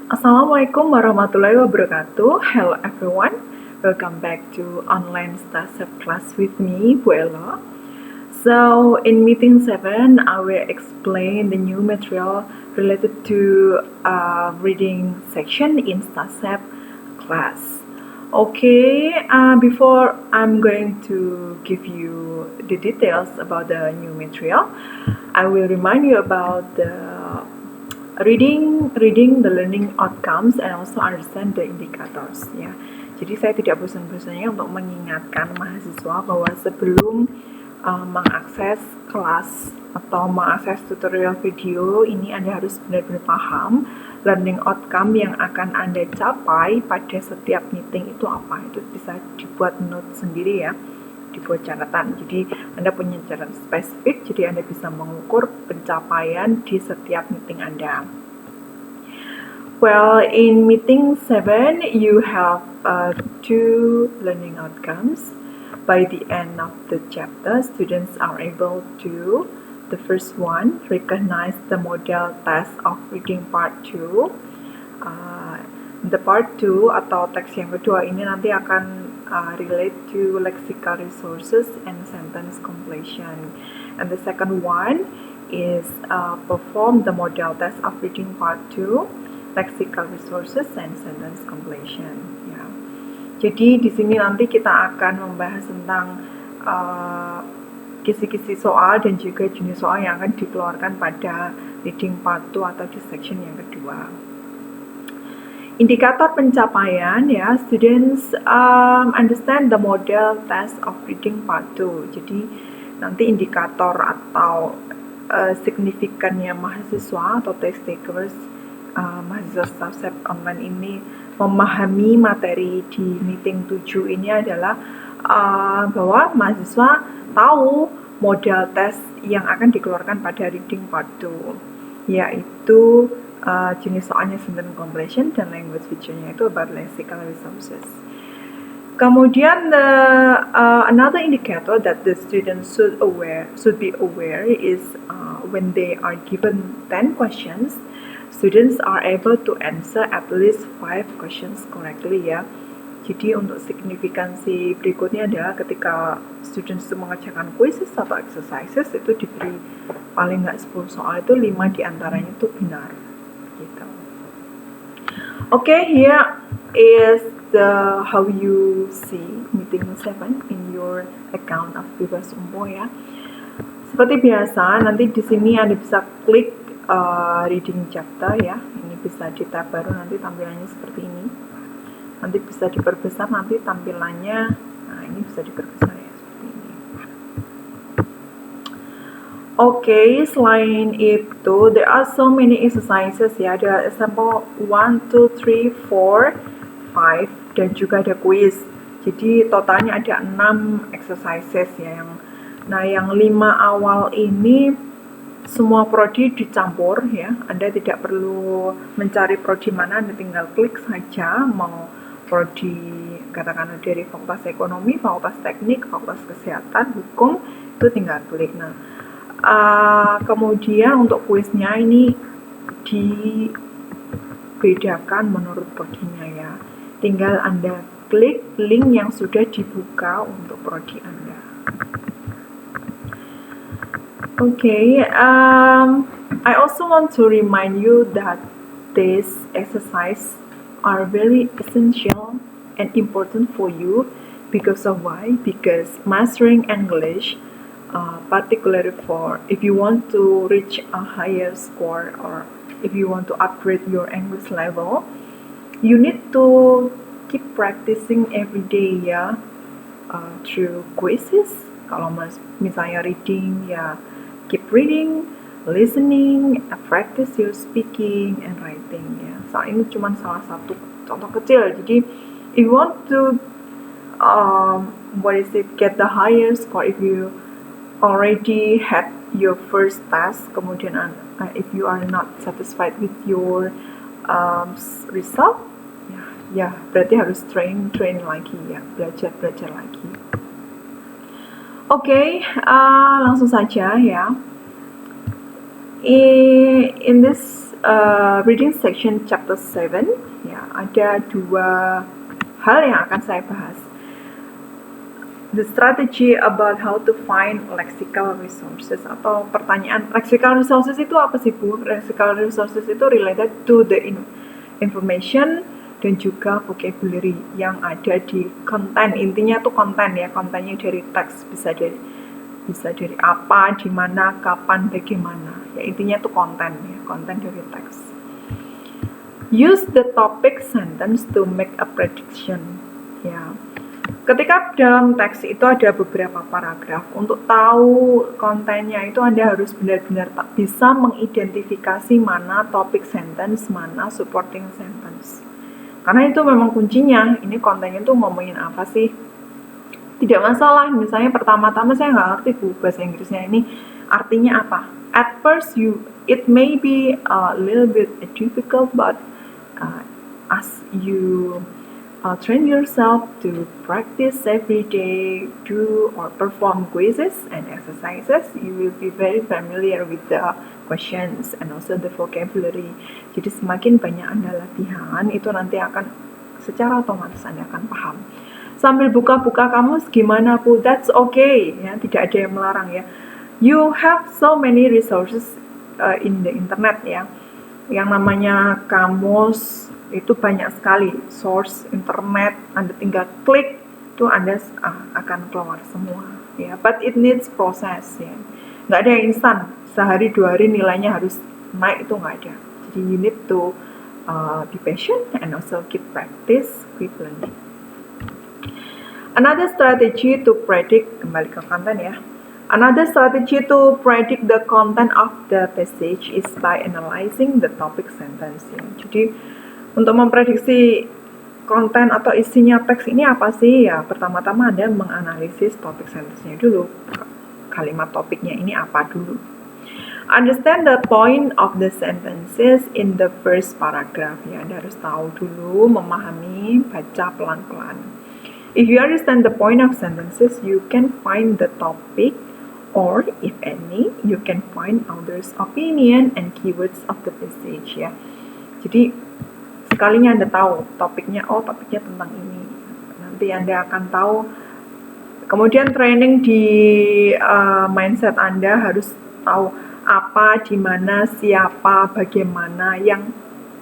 Assalamualaikum warahmatullahi wabarakatuh. Hello everyone. Welcome back to online StarSep class with me, Bu Ella. So in meeting 7, I will explain the new material related to reading section in StarSep class. Okay, before I'm going to give you the details about the new material, I will remind you about the reading the learning outcomes and also understand the indicators ya. Jadi saya tidak bosan-bosannya untuk mengingatkan mahasiswa bahwa sebelum mengakses kelas atau mengakses tutorial video ini Anda harus benar-benar paham learning outcome yang akan Anda capai pada setiap meeting itu apa. Itu bisa dibuat note sendiri ya, dibuat catatan. Jadi Anda punya catatan spesifik, jadi Anda bisa mengukur pencapaian di setiap meeting Anda. Well, in meeting 7, you have 2 learning outcomes. By the end of the chapter, students are able to, the first one, recognize the model test of reading part 2. The part 2 atau teks yang kedua ini nanti akan relate to lexical resources and sentence completion. And the second one is perform the model test of reading part 2, lexical resources and sentence completion. Ya. Jadi di sini nanti kita akan membahas tentang kisi-kisi soal dan juga jenis soal yang akan dikeluarkan pada reading part 2 atau di section yang kedua. Indikator pencapaian ya, students understand the model test of reading part 2. Jadi nanti indikator atau signifikannya mahasiswa atau test takers mahasiswa StarSep online ini memahami materi di meeting 7 ini adalah bahwa mahasiswa tahu model tes yang akan dikeluarkan pada reading part 2, yaitu jenis soalnya sentence completion dan language feature-nya itu about lexical resources. Kemudian another indicator that the students should be aware is when they are given 10 questions, students are able to answer at least 5 questions correctly ya. Jadi untuk signifikansi berikutnya adalah ketika students itu mengerjakan quizzes atau exercises itu diberi paling nggak 10 soal itu 5 diantaranya itu benar gitu. Okay, here is the how you see meeting 7 in your account of Bebas Umpo ya. Seperti biasa nanti di sini Anda bisa klik reading chapter ya. Ini bisa di tab baru, nanti tampilannya seperti ini. Nanti bisa diperbesar nanti tampilannya. Nah, ini bisa diperbesar ya seperti ini. Okay, selain itu there are so many exercises ya. Ada example 1, 2, 3, 4, 5 dan juga ada quiz. Jadi totalnya ada 6 exercises ya yang 5 awal ini semua prodi dicampur ya. Anda tidak perlu mencari prodi mana, Anda tinggal klik saja mau prodi katakanlah dari fakultas ekonomi, fakultas teknik, fakultas kesehatan, hukum, itu tinggal klik. Nah, kemudian untuk kuisnya ini dibedakan menurut prodinya ya. Tinggal Anda klik link yang sudah dibuka untuk prodi Anda. Okay, I also want to remind you that these exercises are very essential and important for you because of why? Because mastering English, particularly for if you want to reach a higher score or if you want to upgrade your English level, you need to keep practicing every day ya, through quizzes. Kalau misalnya reading ya, keep reading, listening, practice your speaking and writing ya. So ini cuma salah satu contoh kecil. Jadi if you want to get the higher score, if you already had your first task, kemudian if you are not satisfied with your result, ya berarti harus train lagi ya, belajar lagi. Okay, langsung saja ya. In this reading section chapter 7, ya, ada 2 hal yang akan saya bahas. The strategy about how to find lexical resources, atau pertanyaan lexical resources itu apa sih Bu? Lexical resources itu related to the information dan juga vocabulary yang ada di konten. Intinya tuh konten ya, kontennya dari teks, bisa dari apa, di mana, kapan, bagaimana. Ya intinya tuh konten ya, konten dari teks. Use the topic sentence to make a prediction. Ya. Ketika dalam teks itu ada beberapa paragraf, untuk tahu kontennya itu Anda harus benar-benar bisa mengidentifikasi mana topik sentence, mana supporting sentence. Karena itu memang kuncinya, ini kontennya tuh ngomongin apa sih? Tidak masalah, misalnya pertama-tama saya nggak ngerti Bu bahasa Inggrisnya ini artinya apa. At first it may be a little bit difficult, but as you train yourself to practice every day, do or perform quizzes and exercises, you will be very familiar with the questions and also the vocabulary. Jadi semakin banyak Anda latihan, itu nanti akan secara otomatis Anda akan paham. Sambil buka-buka kamus gimana Bu? That's okay ya, tidak ada yang melarang ya. You have so many resources in the internet ya. Yang namanya kamus itu banyak sekali, source internet, Anda tinggal klik itu Anda akan keluar semua ya. But it needs process ya. Nggak ada yang instan, sehari 2 hari nilainya harus naik, itu nggak ada. Jadi you need to be patient and also keep practice, keep learning. Another strategy to predict, kembali ke konten ya. Another strategy to predict the content of the passage is by analyzing the topic sentence ya. Jadi untuk memprediksi konten atau isinya teks ini apa sih ya, pertama-tama Anda menganalisis topik sentence-nya dulu, kalimat topiknya ini apa dulu. Understand the point of the sentences in the first paragraph ya, Anda harus tahu dulu, memahami, baca pelan-pelan. If you understand the point of sentences, you can find the topic, or if any, you can find author's opinion and keywords of the passage ya. Jadi sekalinya Anda tahu topiknya, oh topiknya tentang ini, nanti Anda akan tahu. Kemudian training di mindset Anda harus tahu apa, di mana, siapa, bagaimana yang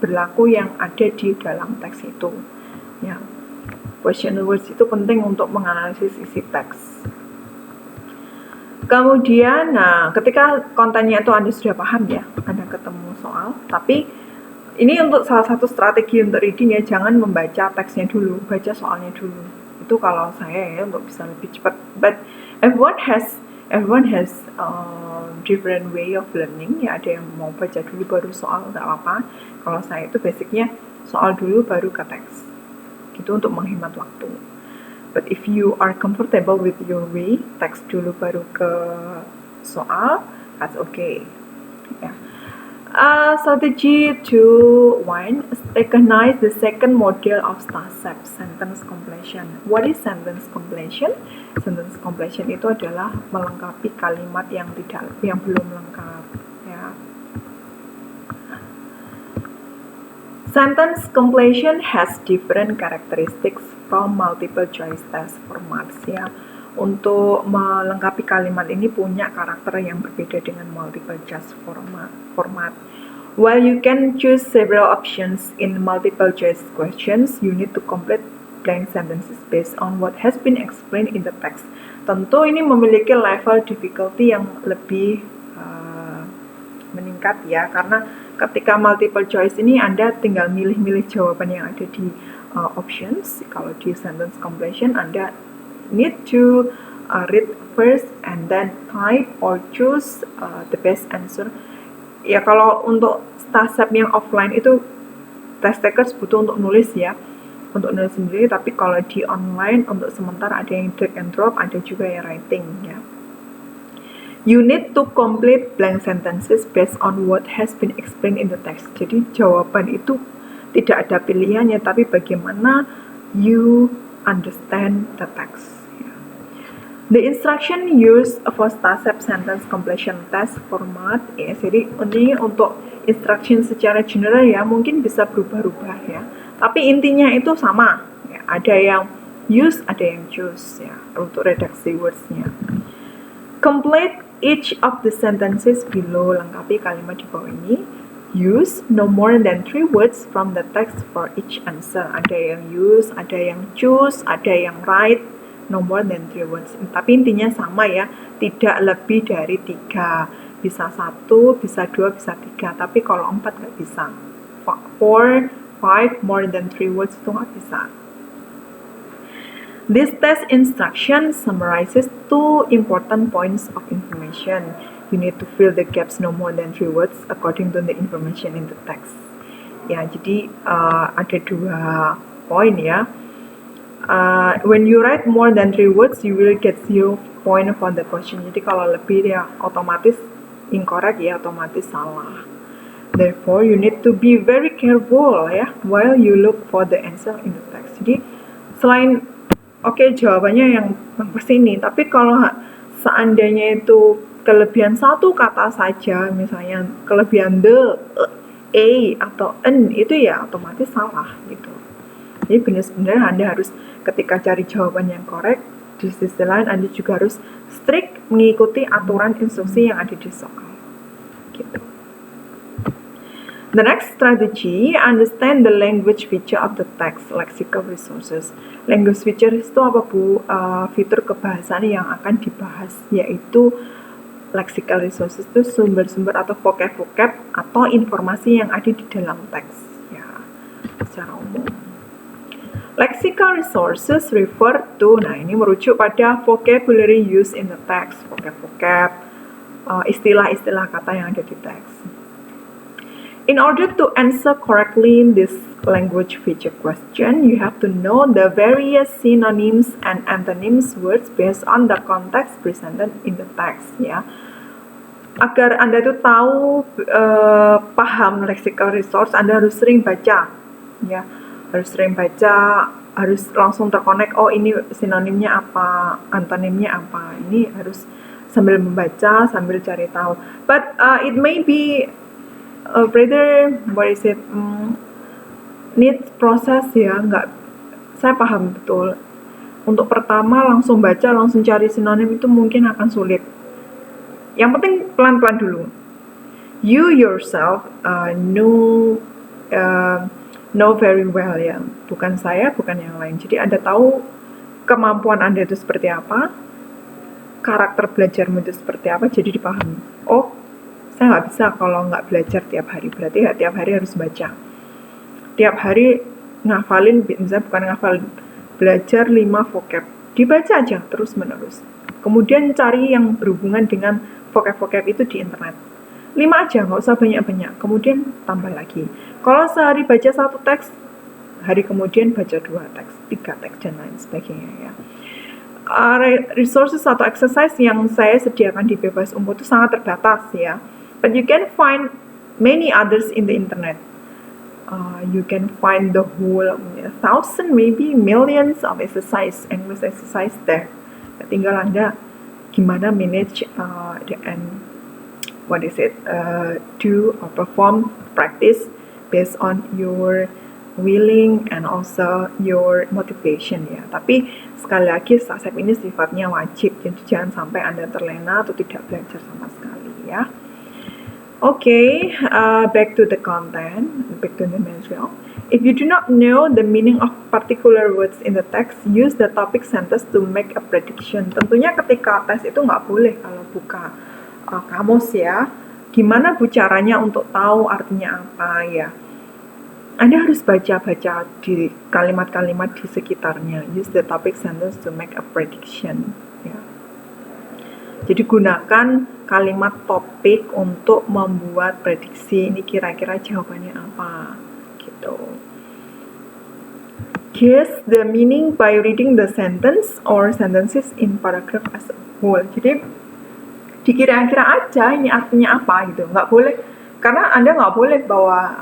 berlaku yang ada di dalam teks itu ya. Question words itu penting untuk menganalisis isi teks. Kemudian, ketika kontennya itu Anda sudah paham ya, Anda ketemu soal, tapi ini untuk salah satu strategi untuk reading ya, jangan membaca teksnya dulu, baca soalnya dulu. Itu kalau saya ya, untuk bisa lebih cepat. But everyone has different way of learning ya. Ada yang mau baca dulu baru soal, nggak apa-apa. Kalau saya itu basicnya soal dulu baru ke teks. Itu untuk menghemat waktu. But if you are comfortable with your way, teks dulu baru ke soal, that's okay. Yeah. Strategy 2.1, recognize the second model of STASEP, sentence completion. What is sentence completion? Sentence completion itu adalah melengkapi kalimat yang belum lengkap. Ya. Sentence completion has different characteristics from multiple choice test formats ya. Untuk melengkapi kalimat ini punya karakter yang berbeda dengan multiple choice format. While you can choose several options in multiple choice questions, you need to complete blank sentences based on what has been explained in the text. Tentu ini memiliki level difficulty yang lebih meningkat ya, karena ketika multiple choice ini Anda tinggal milih-milih jawaban yang ada di options. Kalau di sentence completion Anda need to read first and then type or choose the best answer. Ya kalau untuk STASEP yang offline itu test takers butuh untuk nulis ya, untuk nulis sendiri. Tapi kalau di online untuk sementara ada yang drag and drop, ada juga yang writing ya. You need to complete blank sentences based on what has been explained in the text. Jadi jawaban itu tidak ada pilihannya, tapi bagaimana you understand the text. The instruction used for STASEP sentence completion test format ya, jadi ini untuk instruction secara general ya, mungkin bisa berubah-ubah ya. Tapi intinya itu sama. Ya, ada yang use, ada yang choose ya untuk redaksi words-nya. Complete each of the sentences below. Lengkapi kalimat di bawah ini. Use no more than 3 words from the text for each answer. Ada yang use, ada yang choose, ada yang write. No more than 3 words. Tapi intinya sama ya, tidak lebih dari 3. Bisa 1, bisa 2, bisa 3. Tapi kalau 4 nggak bisa. 4, 5, more than 3 words itu nggak bisa. This test instruction summarizes 2 important points of information. You need to fill the gaps no more than 3 words according to the information in the text. Ya, jadi ada 2 poin ya. When you write more than 3 words, you will get 0 point for the question. Jadi kalau lebih ya otomatis incorrect ya, otomatis salah. Therefore, you need to be very careful ya while you look for the answer in the text. Jadi selain jawabannya yang kesini, tapi kalau seandainya itu kelebihan satu kata saja, misalnya kelebihan the, a atau an, itu ya otomatis salah gitu. Jadi benar-benar Anda harus ketika cari jawaban yang correct, di sisi lain Anda juga harus strict mengikuti aturan instruksi yang ada di soal. Gitu. The next strategy, understand the language feature of the text, lexical resources. Language feature itu apa Bu? Fitur kebahasaan yang akan dibahas, yaitu lexical resources itu sumber-sumber atau vocab-vocab atau informasi yang ada di dalam teks ya, secara umum. Lexical resources refer to, ini merujuk pada vocabulary used in the text, vocab-vocab, istilah-istilah kata yang ada di teks. In order to answer correctly in this language feature question, you have to know the various synonyms and antonyms words based on the context presented in the text ya. Agar Anda itu tahu paham lexical resource, Anda harus sering baca ya. Harus sering baca, harus langsung terkonek, oh ini sinonimnya apa, antonimnya apa. Ini harus sambil membaca, sambil cari tahu. But it may be needs proses ya, saya paham betul. Untuk pertama langsung baca, langsung cari sinonim itu mungkin akan sulit. Yang penting pelan-pelan dulu. You yourself know very well ya, bukan saya, bukan yang lain. Jadi Anda tahu kemampuan Anda itu seperti apa, karakter belajarmu itu seperti apa, jadi dipahami. Oh, saya nggak bisa kalau nggak belajar tiap hari, berarti ya tiap hari harus baca. Tiap hari ngafalin, misalnya bukan ngafalin, belajar 5 vocab, dibaca aja terus menerus. Kemudian cari yang berhubungan dengan vocab-vocab itu di internet. 5 aja, nggak usah banyak-banyak. Kemudian tambah lagi. Kalau sehari baca 1 teks, hari kemudian baca 2 teks, 3 teks, dan lain sebagainya ya. Resources atau exercise yang saya sediakan di Bebas Umum itu sangat terbatas ya. But you can find many others in the internet. You can find the whole 1,000, maybe millions of English exercise there. Tinggal Anda gimana manage do or perform practice based on your willing and also your motivation ya. Tapi sekali lagi STASEP ini sifatnya wajib, jadi jangan sampai Anda terlena atau tidak belajar sama sekali ya. Okay, back to the content, back to the material. If you do not know the meaning of particular words in the text, use the topic sentence to make a prediction. Tentunya ketika tes itu nggak boleh kalau buka kamus ya. Gimana Bu caranya untuk tahu artinya apa ya? Anda harus baca-baca di kalimat-kalimat di sekitarnya. Use the topic sentence to make a prediction. Ya. Jadi gunakan kalimat topik untuk membuat prediksi. Ini kira-kira jawabannya apa? Gitu. Guess the meaning by reading the sentence or sentences in paragraph as a whole. Jadi dikira-kira aja ini artinya apa gitu. Nggak boleh, karena Anda nggak boleh bawa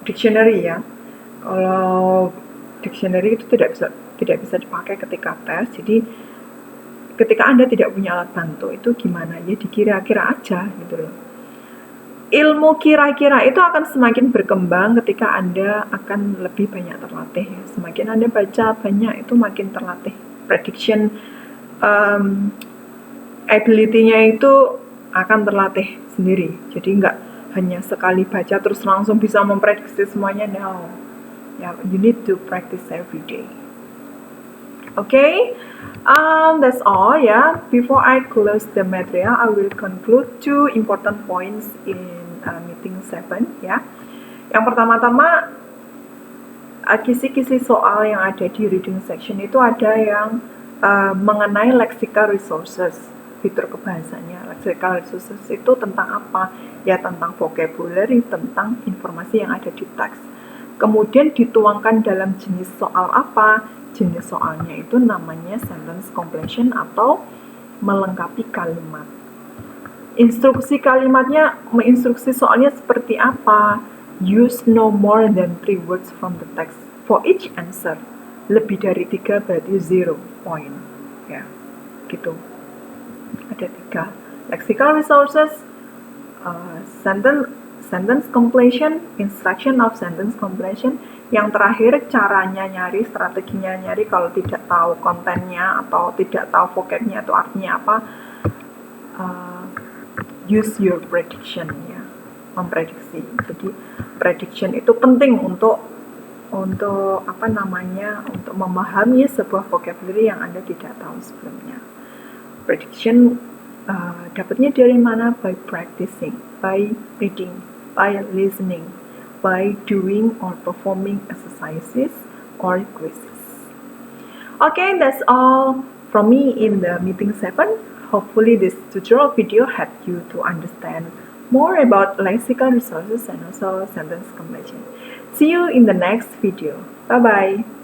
dictionary ya. Kalau dictionary itu tidak bisa dipakai ketika tes. Jadi ketika Anda tidak punya alat bantu itu gimana? Ya dikira-kira aja gitu loh. Ilmu kira-kira itu akan semakin berkembang ketika Anda akan lebih banyak terlatih. Semakin Anda baca banyak itu makin terlatih. Prediction ability-nya itu akan terlatih sendiri. Jadi nggak hanya sekali baca terus langsung bisa memprediksi semuanya. No, you need to practice every day. Okay, that's all ya. Before I close the material, I will conclude 2 important points in meeting 7 ya. Yang pertama-tama, kisi-kisi soal yang ada di reading section itu ada yang mengenai lexical resources, fitur kebahasannya. Lexical resources itu tentang apa? Ya tentang vocabulary, tentang informasi yang ada di teks. Kemudian dituangkan dalam jenis soal apa? Jenis soalnya itu namanya sentence completion atau melengkapi kalimat. Instruksi kalimatnya, instruksi soalnya seperti apa? Use no more than 3 words from the text for each answer. Lebih dari 3 berarti 0 point. Ya, gitu. Ada 3. Lexical resources, sentence completion, instruction of sentence completion. Yang terakhir, caranya nyari, strateginya nyari kalau tidak tahu kontennya atau tidak tahu vocabnya atau artinya apa. Use your prediction ya, memprediksi. Jadi prediction itu penting untuk apa namanya, untuk memahami sebuah vocabulary yang Anda tidak tahu sebelumnya. Prediction dapatnya dari mana? By practicing, by reading, by listening, by doing or performing exercises or quizzes. Okay, that's all from me in the meeting 7. Hopefully this tutorial video helped you to understand more about lexical resources and also sentence completion. See you in the next video. Bye-bye.